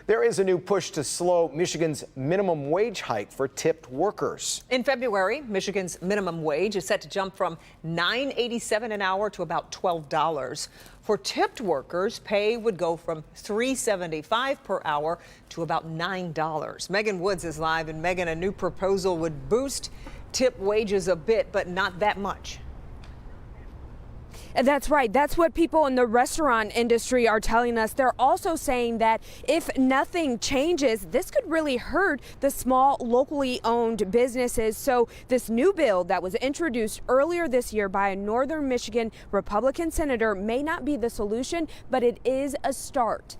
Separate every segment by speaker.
Speaker 1: There is a new push to slow Michigan's minimum wage hike for tipped workers.
Speaker 2: In February, Michigan's minimum wage is set to jump from $9.87 an hour to about $12. For tipped workers, pay would go from $3.75 per hour to about $9. Megan Woods is live. And Megan, a new proposal would boost tip wages a bit, but not that much.
Speaker 3: That's right. That's what people in the restaurant industry are telling us. They're also saying that if nothing changes, this could really hurt the small, locally owned businesses. So this new bill that was introduced earlier this year by a Northern Michigan Republican senator may not be the solution, but it is a start.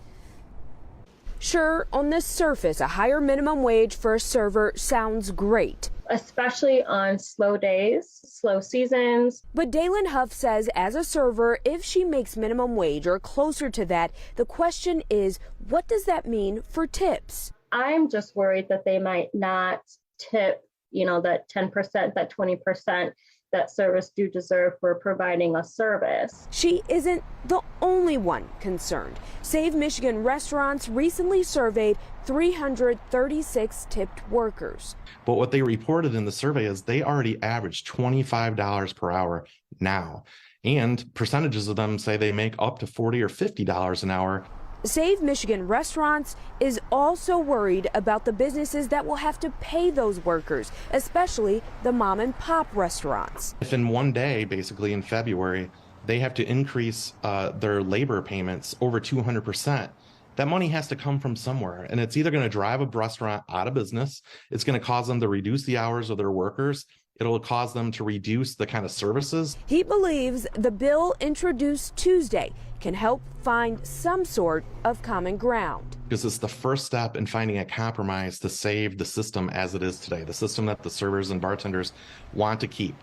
Speaker 3: Sure, on the surface, a higher minimum wage for a server sounds great.
Speaker 4: Especially on slow days, slow seasons.
Speaker 3: But Dalen Huff says as a server, if she makes minimum wage or closer to that, the question is, what does that mean for tips?
Speaker 4: I'm just worried that they might not tip, that 10%, that 20% that servers do deserve for providing a service.
Speaker 3: She isn't the only one concerned. Save Michigan Restaurants recently surveyed 336 tipped workers.
Speaker 5: But what they reported in the survey is they already average $25 per hour now. And percentages of them say they make up to $40 or $50 an hour.
Speaker 3: Save Michigan Restaurants is also worried about the businesses that will have to pay those workers, especially the mom and pop restaurants.
Speaker 5: If in one day, basically in February, they have to increase their labor payments over 200%, that money has to come from somewhere. And it's either going to drive a restaurant out of business, it's going to cause them to reduce the hours of their workers, it'll cause them to reduce the kind of services.
Speaker 3: He believes the bill introduced Tuesday can help find some sort of common ground.
Speaker 5: Because it's the first step in finding a compromise to save the system as it is today, the system that the servers and bartenders want to keep.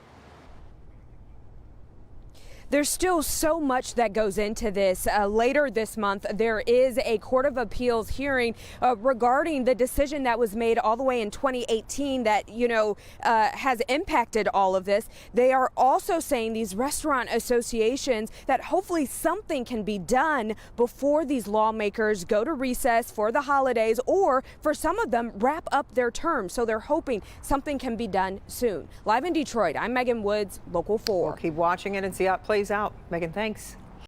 Speaker 3: There's still so much that goes into this. Later this month, there is a Court of Appeals hearing regarding the decision that was made all the way in 2018 that, has impacted all of this. They are also saying, these restaurant associations, that hopefully something can be done before these lawmakers go to recess for the holidays, or for some of them wrap up their term. So they're hoping something can be done soon. Live in Detroit, I'm Megan Woods, Local 4.
Speaker 2: We'll keep watching it and see how it plays out. Megan, thanks.